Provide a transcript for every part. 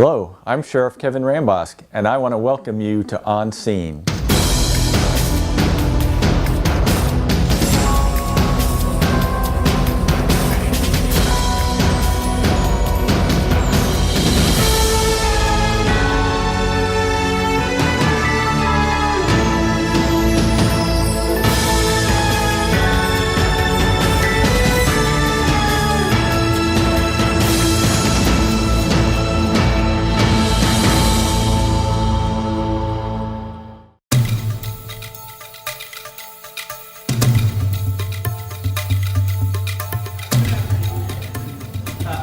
Hello, I'm Sheriff Kevin Rambosk, and I want to welcome you to On Scene.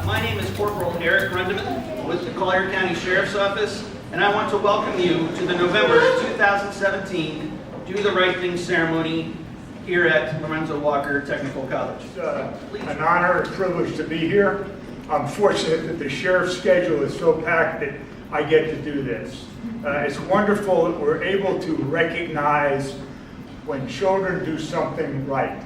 My name is Corporal Eric Rundeman with the Collier County Sheriff's Office, and I want to welcome you to the November 2017 Do the Right Thing ceremony here at Lorenzo Walker Technical College. It's an honor and privilege to be here. I'm fortunate that the sheriff's schedule is so packed that I get to do this. It's wonderful that we're able to recognize when children do something right,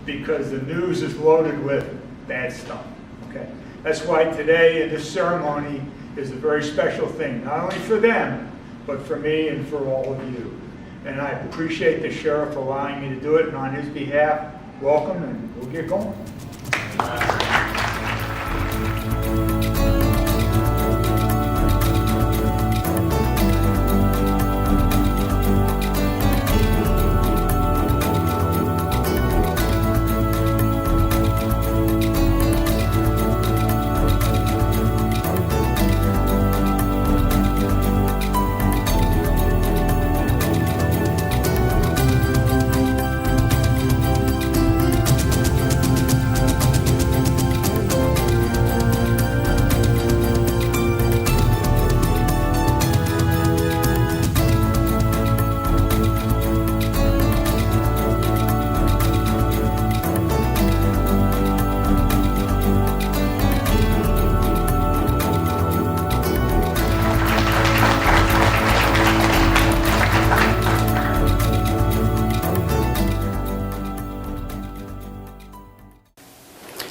because the news is loaded with bad stuff. Okay? That's why today in this ceremony is a very special thing, not only for them, but for me and for all of you. And I appreciate the sheriff allowing me to do it, and on his behalf, welcome, and we'll get going.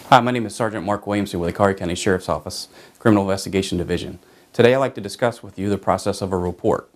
Hi, my name is Sergeant Mark Williamson with the Collier County Sheriff's Office, Criminal Investigation Division. Today I'd like to discuss with you the process of a report.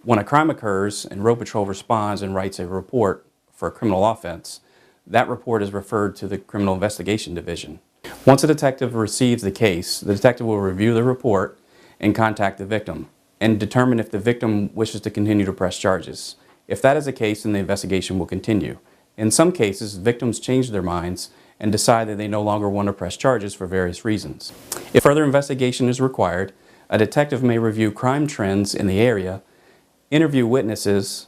When a crime occurs and Road Patrol responds and writes a report for a criminal offense, that report is referred to the Criminal Investigation Division. Once a detective receives the case, the detective will review the report and contact the victim and determine if the victim wishes to continue to press charges. If that is the case, then the investigation will continue. In some cases, victims change their minds and decide that they no longer want to press charges for various reasons. If further investigation is required, a detective may review crime trends in the area, interview witnesses,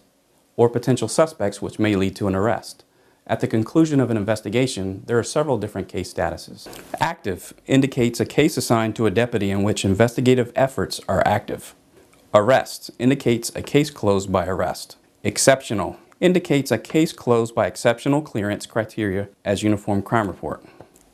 or potential suspects, which may lead to an arrest. At the conclusion of an investigation, there are several different case statuses. Active indicates a case assigned to a deputy in which investigative efforts are active. Arrest indicates a case closed by arrest. Exceptional indicates a case closed by exceptional clearance criteria as uniform crime report.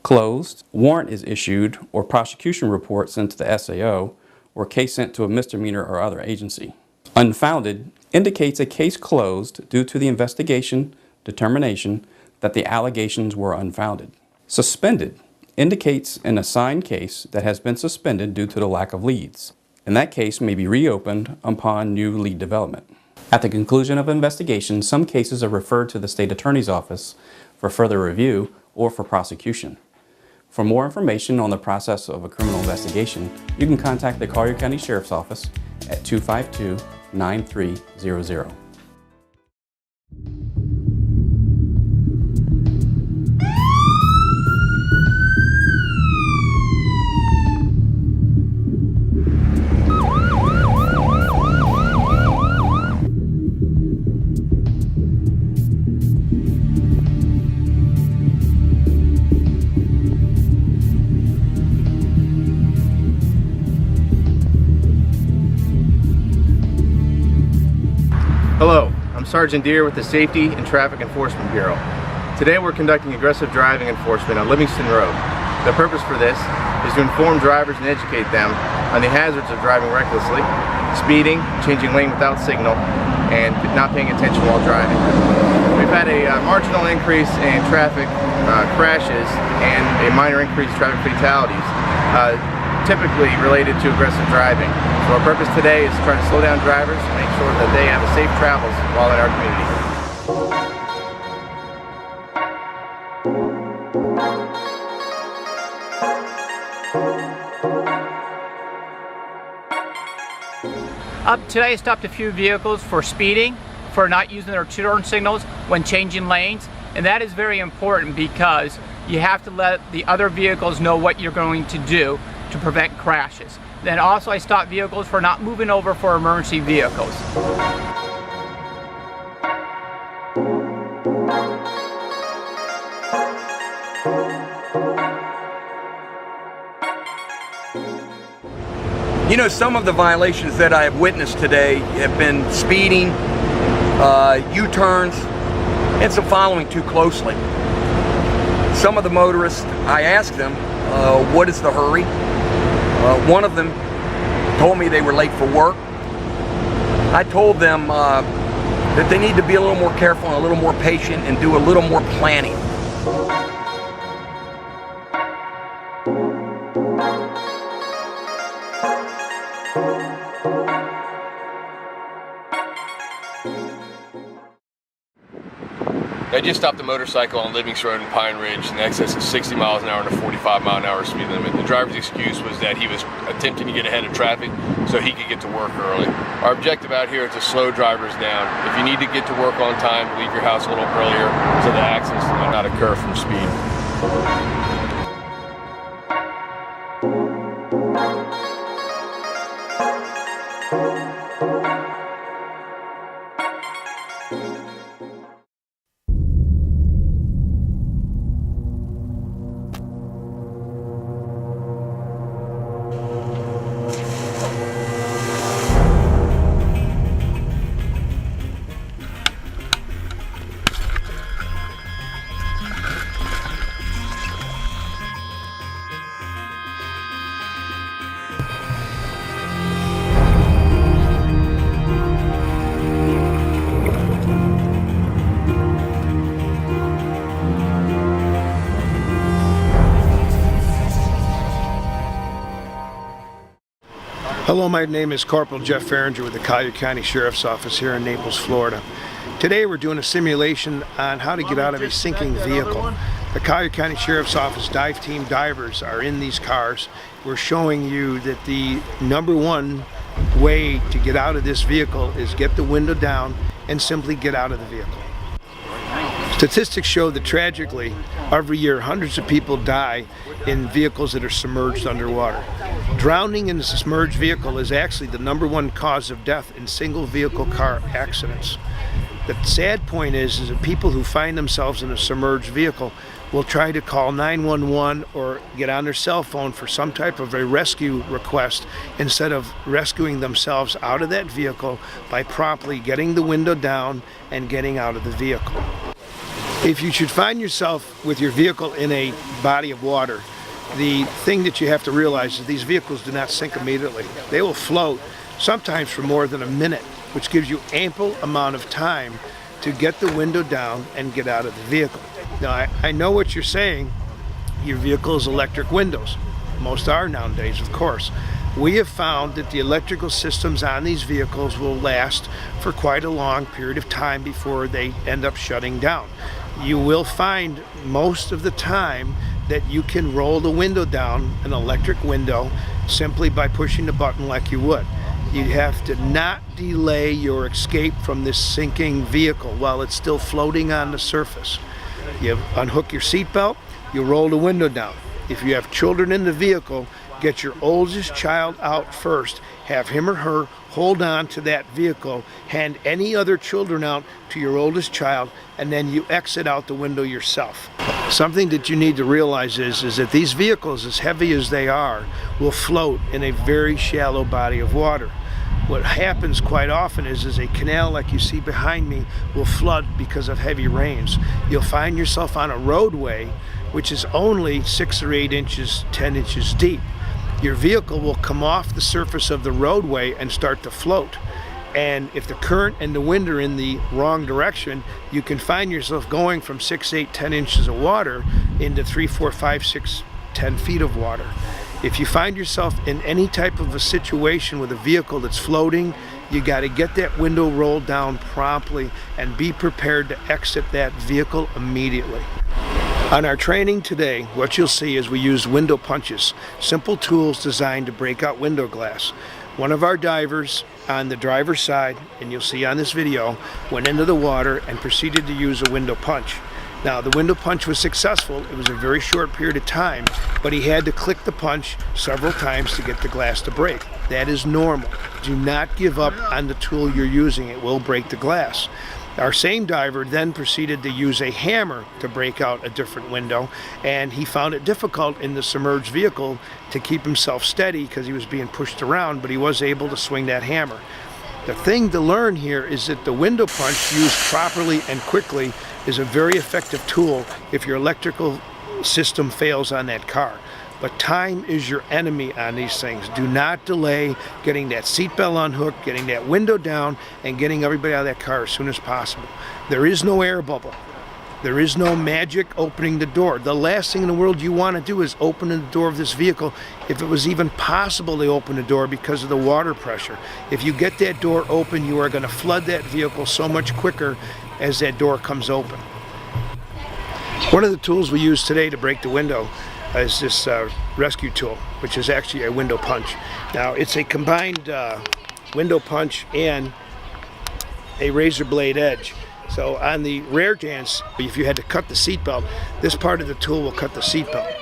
Closed, warrant is issued or prosecution report sent to the SAO or case sent to a misdemeanor or other agency. Unfounded indicates a case closed due to the investigation determination that the allegations were unfounded. Suspended indicates an assigned case that has been suspended due to the lack of leads, and that case may be reopened upon new lead development. At the conclusion of investigation, some cases are referred to the State Attorney's Office for further review or for prosecution. For more information on the process of a criminal investigation, you can contact the Collier County Sheriff's Office at 252-9300. Hello, I'm Sergeant Deere with the Safety and Traffic Enforcement Bureau. Today we're conducting aggressive driving enforcement on Livingston Road. The purpose for this is to inform drivers and educate them on the hazards of driving recklessly, speeding, changing lane without signal, and not paying attention while driving. We've had a marginal increase in traffic crashes and a minor increase in traffic fatalities typically related to aggressive driving. So our purpose today is to try to slow down drivers and make sure that they have a safe travels while in our community. Today I stopped a few vehicles for speeding, for not using their turn signals when changing lanes, and that is very important because you have to let the other vehicles know what you're going to do to prevent crashes. Then also I stopped vehicles for not moving over for emergency vehicles. You know, some of the violations that I have witnessed today have been speeding, U-turns, and some following too closely. Some of the motorists, I asked them, what is the hurry? One of them told me they were late for work. I told them that they need to be a little more careful and a little more patient and do a little more planning. I just stopped a motorcycle on Livingston Road in Pine Ridge in excess of 60 miles an hour and a 45-mile-an-hour speed limit. The driver's excuse was that he was attempting to get ahead of traffic so he could get to work early. Our objective out here is to slow drivers down. If you need to get to work on time, leave your house a little earlier so the accidents do not occur from speed. Hello, my name is Corporal Jeff Farringer with the Collier County Sheriff's Office here in Naples, Florida. Today we're doing a simulation on how to get out of a sinking vehicle. The Collier County Sheriff's Office dive team divers are in these cars. We're showing you that the #1 way to get out of this vehicle is get the window down and simply get out of the vehicle. Statistics show that tragically, every year hundreds of people die in vehicles that are submerged underwater. Drowning in a submerged vehicle is actually the #1 cause of death in single vehicle car accidents. The sad point is that people who find themselves in a submerged vehicle will try to call 911 or get on their cell phone for some type of a rescue request instead of rescuing themselves out of that vehicle by promptly getting the window down and getting out of the vehicle. If you should find yourself with your vehicle in a body of water, the thing that you have to realize is these vehicles do not sink immediately. They will float sometimes for more than a minute, which gives you ample amount of time to get the window down and get out of the vehicle. Now, I know what you're saying. Your vehicle is electric windows. Most are nowadays, of course. We have found that the electrical systems on these vehicles will last for quite a long period of time before they end up shutting down. You will find most of the time that you can roll the window down, an electric window, simply by pushing the button like you would. You have to not delay your escape from this sinking vehicle while it's still floating on the surface. You unhook your seatbelt, you roll the window down. If you have children in the vehicle, get your oldest child out first, have him or her hold on to that vehicle, hand any other children out to your oldest child, and then you exit out the window yourself. Something that you need to realize is that these vehicles, as heavy as they are, will float in a very shallow body of water. What happens quite often is a canal like you see behind me will flood because of heavy rains. You'll find yourself on a roadway which is only 6 or 8 inches, 10 inches deep. Your vehicle will come off the surface of the roadway and start to float. And if the current and the wind are in the wrong direction, you can find yourself going from 6, 8, 10 inches of water into 3, 4, 5, 6, 10 feet of water. If you find yourself in any type of a situation with a vehicle that's floating, you got to get that window rolled down promptly and be prepared to exit that vehicle immediately. On our training today, what you'll see is we use window punches, simple tools designed to break out window glass. One of our divers on the driver's side, and you'll see on this video, went into the water and proceeded to use a window punch. Now, the window punch was successful. It was a very short period of time, but he had to click the punch several times to get the glass to break. That is normal. Do not give up on the tool you're using. It will break the glass. Our same diver then proceeded to use a hammer to break out a different window, and he found it difficult in the submerged vehicle to keep himself steady because he was being pushed around, but he was able to swing that hammer. The thing to learn here is that the window punch used properly and quickly is a very effective tool if your electrical system fails on that car. But time is your enemy on these things. Do not delay getting that seatbelt unhooked, getting that window down, and getting everybody out of that car as soon as possible. There is no air bubble. There is no magic opening the door. The last thing in the world you want to do is open the door of this vehicle if it was even possible to open the door because of the water pressure. If you get that door open, you are going to flood that vehicle so much quicker as that door comes open. One of the tools we use today to break the window is this rescue tool, which is actually a window punch. Now, it's a combined window punch and a razor blade edge. So on the rare chance, if you had to cut the seatbelt, this part of the tool will cut the seatbelt.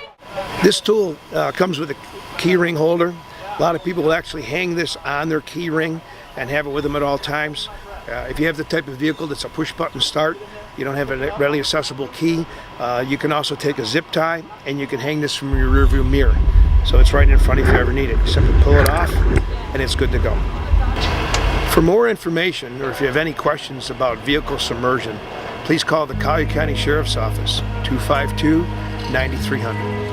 This tool comes with a key ring holder. A lot of people will actually hang this on their key ring and have it with them at all times. If you have the type of vehicle that's a push button start, you don't have a readily accessible key, you can also take a zip tie and you can hang this from your rear view mirror. So it's right in front if you ever need it. You simply pull it off and it's good to go. For more information, or if you have any questions about vehicle submersion, please call the Collier County Sheriff's Office, 252-9300.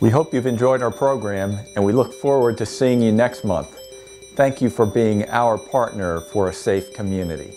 We hope you've enjoyed our program, and we look forward to seeing you next month. Thank you for being our partner for a safe community.